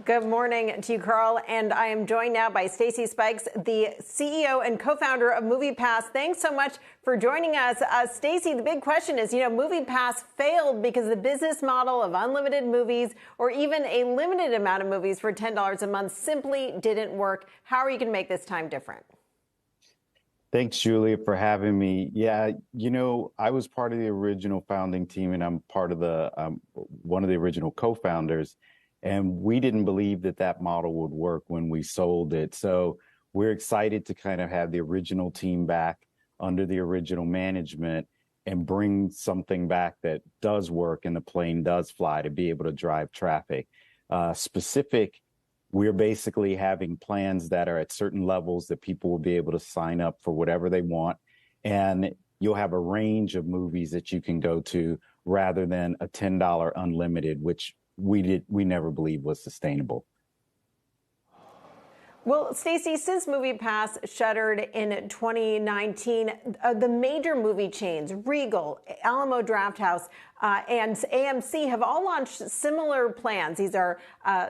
Good morning to you, Carl. And I am joined now by Stacy Spikes, the CEO and co-founder of MoviePass. Thanks so much for joining us. Stacy, the big question is, MoviePass failed because the business model of unlimited movies or even a limited amount of movies for $10 a month simply didn't work. How are you going to make this time different? Thanks, Julia, for having me. Yeah, I was part of the original founding team, and I'm part of one of the original co-founders. And we didn't believe that model would work when we sold it. So we're excited to kind of have the original team back under the original management and bring something back that does work and the plane does fly to be able to drive traffic. We're basically having plans that are at certain levels that people will be able to sign up for whatever they want. And you'll have a range of movies that you can go to rather than a $10 unlimited, which we never believed was sustainable. Well, Stacy, since MoviePass shuttered in 2019, the major movie chains, Regal, Alamo Drafthouse, and AMC have all launched similar plans. These are,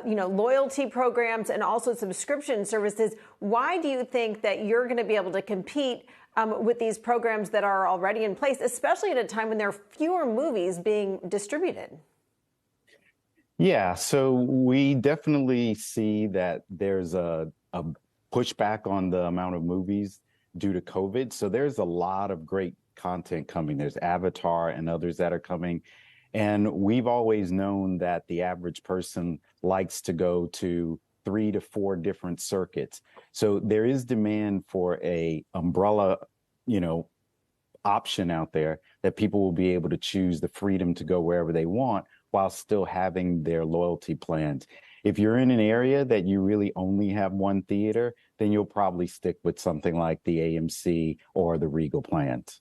loyalty programs and also subscription services. Why do you think that you're going to be able to compete with these programs that are already in place, especially at a time when there are fewer movies being distributed? Yeah, so we definitely see that there's a pushback on the amount of movies due to COVID. So there's a lot of great content coming. There's Avatar and others that are coming. And we've always known that the average person likes to go to 3 to 4 different circuits. So there is demand for a umbrella, option out there that people will be able to choose the freedom to go wherever they want while still having their loyalty plans. If you're in an area that you really only have one theater, then you'll probably stick with something like the AMC or the Regal plans.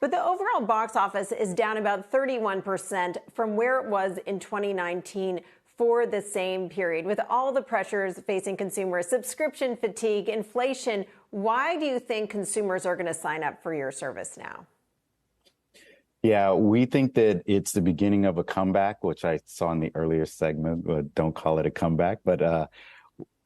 But the overall box office is down about 31% from where it was in 2019 for the same period. With all the pressures facing consumers, subscription fatigue, inflation, why do you think consumers are going to sign up for your service now? Yeah, we think that it's the beginning of a comeback, which I saw in the earlier segment, but don't call it a comeback. But,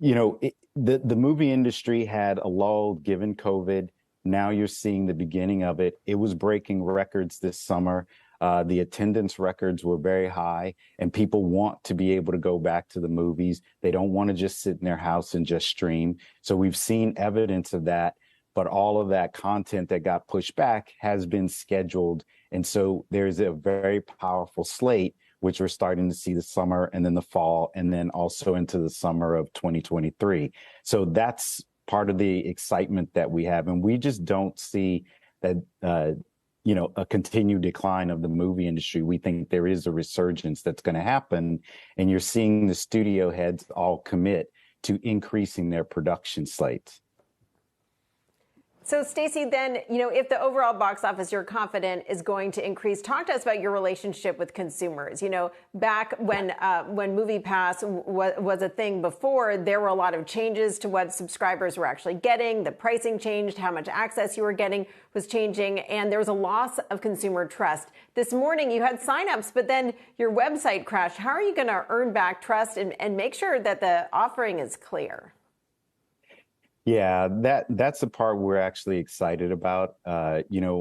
the movie industry had a lull given COVID. Now you're seeing the beginning of it. It was breaking records this summer. The attendance records were very high, and people want to be able to go back to the movies. They don't want to just sit in their house and just stream. So we've seen evidence of that. But all of that content that got pushed back has been scheduled. And so there's a very powerful slate, which we're starting to see the summer and then the fall, and then also into the summer of 2023. So that's part of the excitement that we have. And we just don't see that, a continued decline of the movie industry. We think there is a resurgence that's going to happen. And you're seeing the studio heads all commit to increasing their production slates. So, Stacy, then, if the overall box office, you're confident, is going to increase, talk to us about your relationship with consumers. Back when MoviePass was a thing before, there were a lot of changes to what subscribers were actually getting. The pricing changed, how much access you were getting was changing, and there was a loss of consumer trust. This morning, you had signups, but then your website crashed. How are you going to earn back trust and make sure that the offering is clear? Yeah, that's the part we're actually excited about.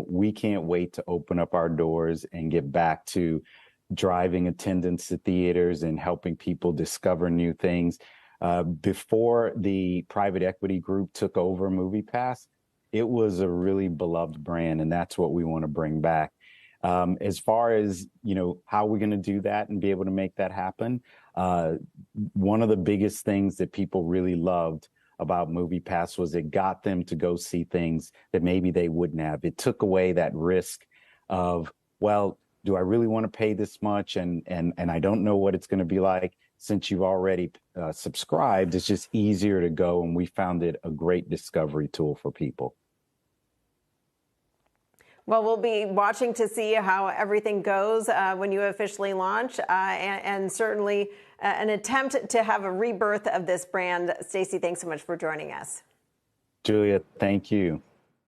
We can't wait to open up our doors and get back to driving attendance at theaters and helping people discover new things. Before the private equity group took over MoviePass, it was a really beloved brand, and that's what we want to bring back. As far as, how we're going to do that and be able to make that happen, one of the biggest things that people really loved about MoviePass was it got them to go see things that maybe they wouldn't have. It took away that risk of, well, do I really want to pay this much? And I don't know what it's going to be like. Since you've already subscribed, it's just easier to go. And we found it a great discovery tool for people. Well, we'll be watching to see how everything goes when you officially launch, and certainly an attempt to have a rebirth of this brand. Stacy, thanks so much for joining us. Julia, thank you.